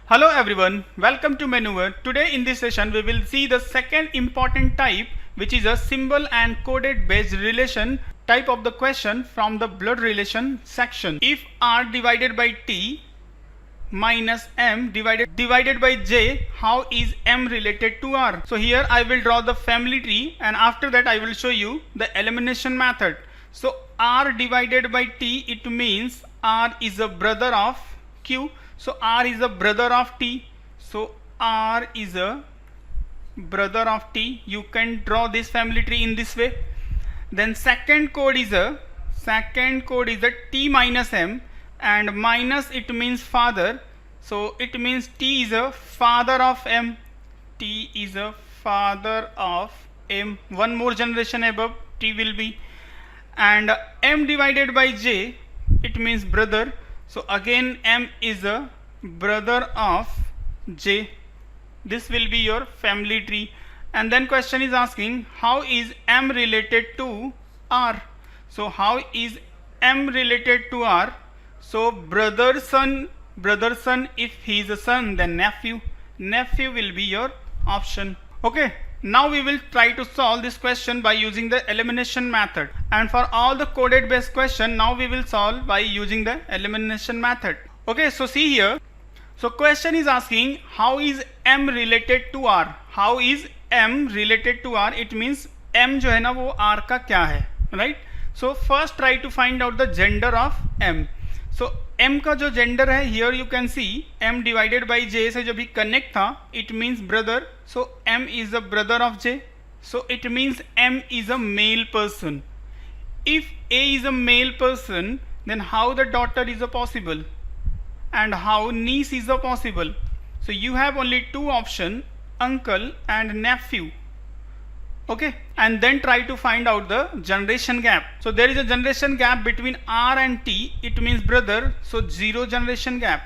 Hello everyone, welcome to Maneuver. Today in this session we will see the second important type, which is a symbol and coded based relation type of the question from the blood relation section. If R divided by T minus M divided by J, how is M related to R? So here I will draw the family tree, and after that I will show you the elimination method. So R divided by T, it means R is a brother of Q. So R is a brother of T. So R is a brother of T. You can draw this family tree in this way. Then second code is a T minus M, and minus it means father. So it means T is a father of M. T is a father of M. One more generation above T will be. And M divided by J, it means brother. So again M is a brother of J. This will be your family tree. And then question is asking, how is M related to R? So how is M related to R? So brother son, if he is a son, then nephew will be your option. Okay, now we will try to solve this question by using the elimination method. And for all the coded based question, now we will solve by using the elimination method. Okay, so see here. So question is asking, how is M related to R? How is M related to R? It means M जो है ना वो R का क्या है, right? So first try to find out the gender of M. So M का जो gender है, here you can see M divided by J से जब भी connect था, it means brother. So M is a brother of J. So it means M is a male person. If A is a male person, then how the daughter is a possible? And how niece is a possible? So you have only two options, uncle and nephew. Okay, and then try to find out the generation gap. So there is a generation gap between R and T, it means brother, so 0 generation gap.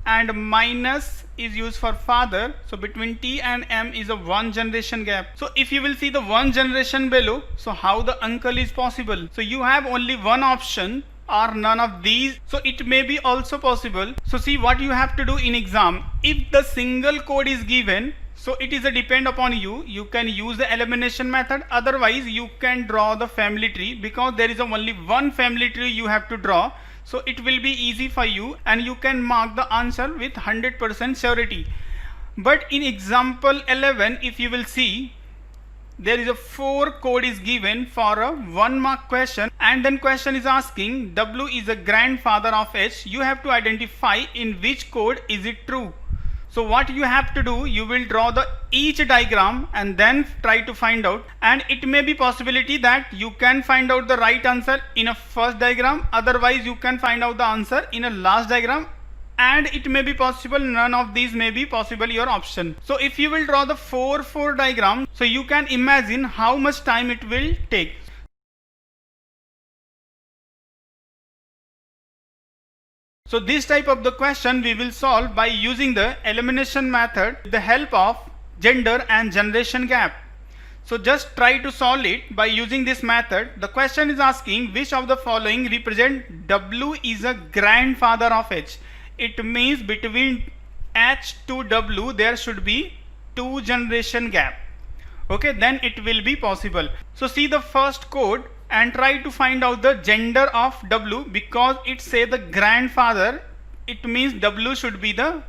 And minus is used for father, so between T and M is a 1 generation gap. So if you will see the 1 generation below, so how the uncle is possible? So you have only one option or none of these, so it may be also possible. So see what you have to do in exam. If the single code is given, so it is a depend upon you. You can use the elimination method, otherwise you can draw the family tree, because there is only one family tree you have to draw. So it will be easy for you and you can mark the answer with 100% surety. But in example 11, if you will see, there is a 4 code is given for a 1 mark question, and then question is asking W is a grandfather of H. You have to identify in which code is it true. So what you have to do, you will draw the each diagram and then try to find out, and it may be possibility that you can find out the right answer in a first diagram, otherwise you can find out the answer in a last diagram, and it may be possible none of these may be possible your option. So if you will draw the 4 diagram, so you can imagine how much time it will take. So this type of the question we will solve by using the elimination method with the help of gender and generation gap. So just try to solve it by using this method. The question is asking which of the following represent W is a grandfather of H. It means between H to W there should be 2 generation gap. Okay, then it will be possible. So see the first code and try to find out the gender of W, because it say the grandfather, it means W should be the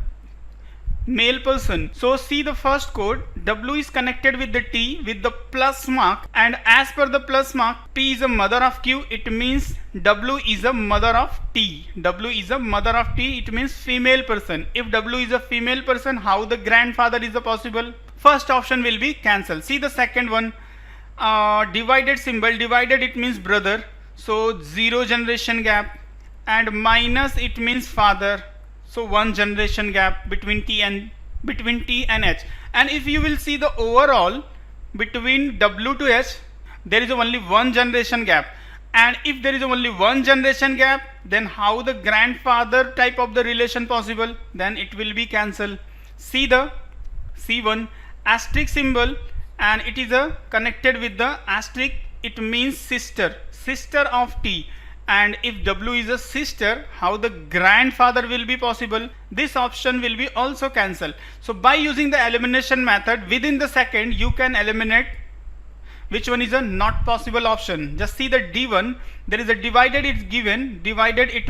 male person. So see the first code, W is connected with the T with the plus mark, and as per the plus mark, P is a mother of Q, it means W is a mother of T. W is a mother of T, it means female person. If W is a female person, how the grandfather is a possible? First option will be cancelled. See the second one, divided symbol, divided it means brother, so 0 generation gap, and minus it means father, so 1 generation gap between T and H. And if you will see the overall between W to H, there is only 1 generation gap, and if there is only 1 generation gap, then how the grandfather type of the relation possible? Then it will be cancelled. See the C1 asterisk symbol, and it is a connected with the asterisk, it means sister of T, and if W is a sister, how the grandfather will be possible? This option will be also cancelled. So by using the elimination method, within the second you can eliminate which one is a not possible option. Just see the D1, there is a divided, it's given, divided it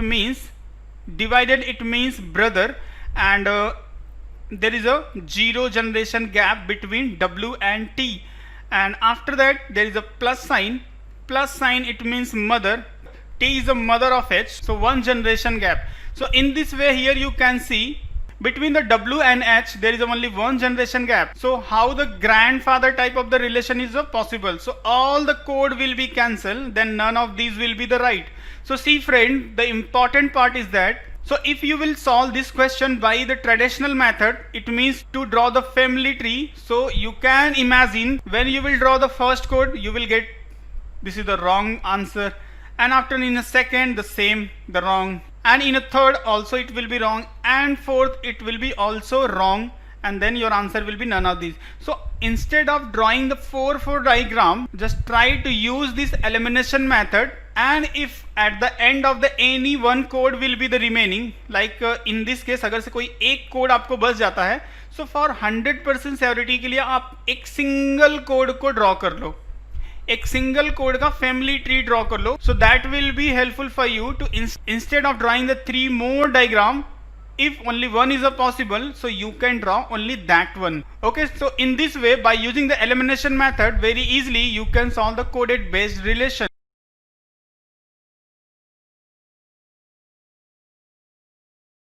means brother, and there is a 0 generation gap between W and T, and after that there is a plus sign it means mother, T is the mother of H, so 1 generation gap. So in this way here you can see between the W and H there is only 1 generation gap. So how the grandfather type of the relation is possible? So all the code will be cancelled, then none of these will be the right. So see friend, the important part is that, so if you will solve this question by the traditional method, it means to draw the family tree. So you can imagine when you will draw the first code, you will get this is the wrong answer, and after in a second the same, the wrong, and in a third also it will be wrong, and fourth it will be also wrong, and then your answer will be none of these. So instead of drawing the 4-4 diagram, just try to use this elimination method, and if at the end of the any one code will be the remaining, like in this case अगर से कोई एक code आपको बच जाता है, so for 100% security के लिए आप एक सिंगल कोड को ड्रॉ कर लो, एक सिंगल कोड का फैमिली ट्री ड्रॉ कर लो. So that will be helpful for you to instead of drawing the 3 more diagram, if only one is possible, so you can draw only that one. Okay, so in this way, by using the elimination method, very easily you can solve the coded based relation.